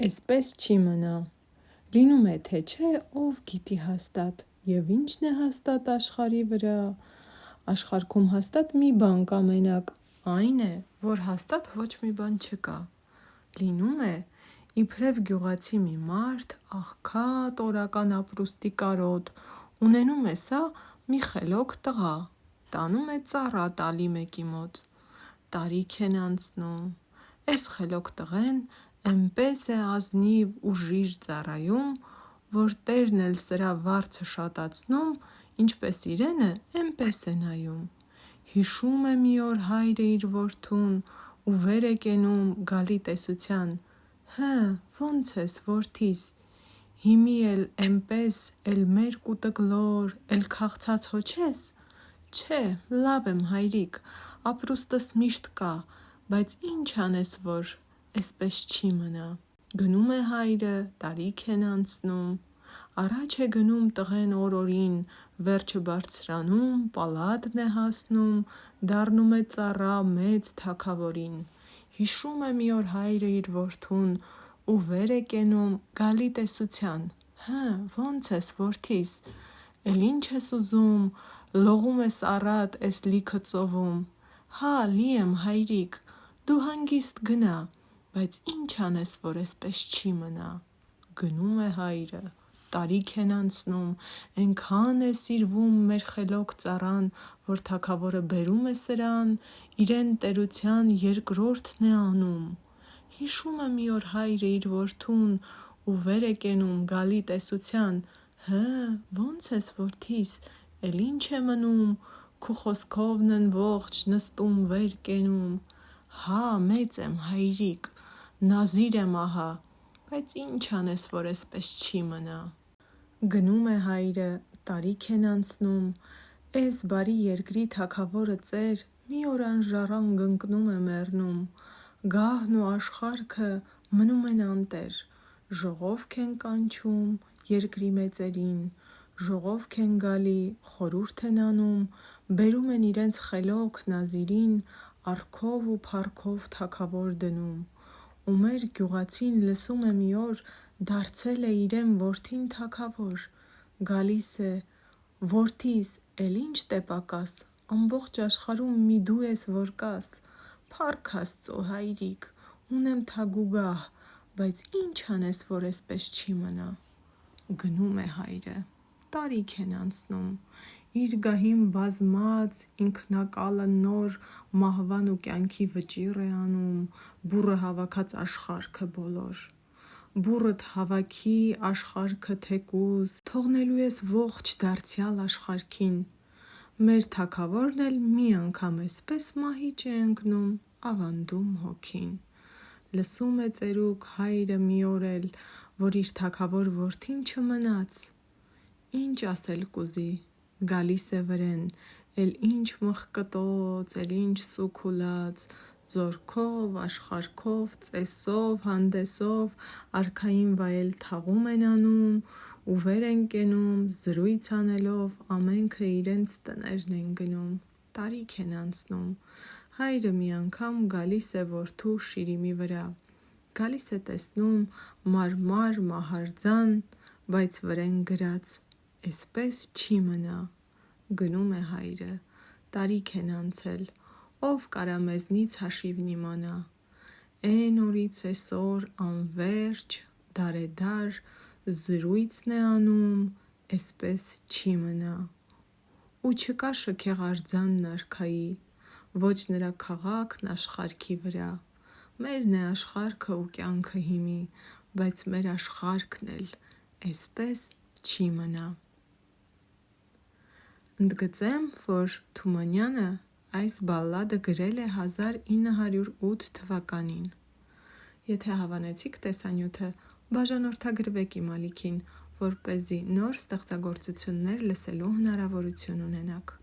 Էսպես չի մնա։ Լինում է թե չէ, ով գիտի հաստատ, և ի՞նչն է հաստատ աշխարհի վրա։ Աշխարհքում հաստատ մի բան կա մենակ, այն է, որ հաստատ ոչ մի բան չկա։ Լինում է, իբրև գյուղացի մի մարդ, աղքատ օրական ապրուստի կարոտ, ունենում է սա մի խելոք տղա, տանում է ծառա տալի մեկի մոտ։ Տարիք են անցնում, էս խելոք տղեն էնպես է ազնիվ ու ժիժ ծառայում, որ տերն էլ սրա վարձը շատացնում, ինչպես իրենը, էնպես է նայում։ Հիշում է մի օր հայրը իր որդուն ու վեր է կենում գալի տեսության. «Հը, ո՞նց ես, որդիս, հիմի էլ էնպես, էլ մերկ ու տկլոր, էլ քաղցած հո չես»։ «Չէ, լավ եմ, հայրիկ, ապրուստս միշտ կա, բայց ինչ անես, որ էսպես չի մնա»։ Գնում է հայրը, տարիք են անցնում, առաջ է գնում տղեն օր-օրին, վերջը բարձրանում, պալատն է հասնում, դառնում է ծառա մեծ թագավորին։ Հիշում է մի օր հայրը իր որդուն ու վեր է կենում գալի տեսության. «Հը, ո՞նց ես, որդիս, էլ ինչ ես ուզում, լողում ես առատ էս լիքը ծովում»։ «Հա, լի եմ, հայրիկ, դու հանգիստ գնա, բայց ինչ անես, որ էսպես չի մնա»։ Գնում է հայրը, տարիք են անցնում, էնքան է սիրվում մեր խելոք ծառան, որ թագավորը բերում է սրան, իրեն տերության երկրորդն է անում։ Հիշում է մի օր հայրը իր որդուն ու վեր է կենում գալի տեսության. «Հը, ո՞նց ես, որդիս, էլ ինչ է մնում, քու խոսքովն են ողջ նստում վեր կենում»։ «Հա, մեծ եմ, հայրիկ, նազիր եմ ահա, բայց ինչ անես, որ էսպես չի մնա»։ Գնում է հայրը, տարիք են անցնում, էս բարի երկրի թագավորը ծեր մի օր անժառանգ ընկնում է մեռնում, գահն ու աշխարհքը մնում են անտեր, ժողովք են կանչում երկրի մեծերին, ժողովք են գալի, խորհուրդ են անում, բերում են իրենց խելոք նազիրին, առքով ու փառքով թագավոր դնում։ Ու մեր գյուղացին լսում է մի օր, դարձել է իրեն որդին թագավոր, գալիս է. «Որդիս, էլ ինչ տեպակաս, ամբողջ աշխարհում մի դու ես, որ կաս, փառք Աստծո, հայրիկ, ունեմ թագ ու գահ, բայց ինչ անես, որ էսպես չի մնա»։ Գնում է հայրը, տարիք են անցնում, իր գահին բազմած, ինքնակալը նոր մահվան ու կյանքի վճիռ է անում, բուռը հավաքած աշխարհքը բոլոր։ «Բուռդ հավաքի աշխարհքը թեկուզ, թողնելու ես ողջ դարձյալ աշխարհքին»։ Մեր թագավորն էլ մի անգամ էսպես մահիճ է ընկնում, ավանդում հոգին։ Լսում է ծերուկ հայրը մի օր էլ, որ իր թագավոր որդին չմնաց։ Ինչ ասել կուզի, գալիս է վրեն, էլ ինչ մխկտոց, էլ ինչ սուգ ու լաց, զորքով, աշխարհքով, ծեսով, հանդեսով արքային վայել թաղում են անում ու վեր են կենում, զրույց անելով ամենքը իրենց տներն են գնում։ Տարիք են անցնում, հայրը մի անգամ գալիս է որդու շիրիմի վրա, գալիս է տեսնում մարմար մահարձան, բայց վրեն գրած. «Էսպես չի մնա»։ Գնում է հայրը, տարիք են անցել, ով կարա մեզնից հաշիվն իմանա։ Էն օրից էսօր անվերջ, դարեդար զրույցն է անում, էսպես չի մնա։ Ու չկա շքեղ արձանն արքայի, ոչ նրա քաղաքն աշխարհքի վրա։ Մերն է աշխարհքը ու կյանքը հիմի, բայց մեր աշխարհքն էլ էսպես չի մնա։ Ընդգծեմ, որ Թումանյանը այս բալլադը գրել է 1908 թվականին։ Եթե հավանեցիք տեսանյութը, բաժանորդագրվեք իմ ալիքին, որպեսզի նոր ստեղծագործություններ լսելու հնարավորություն ունենաք։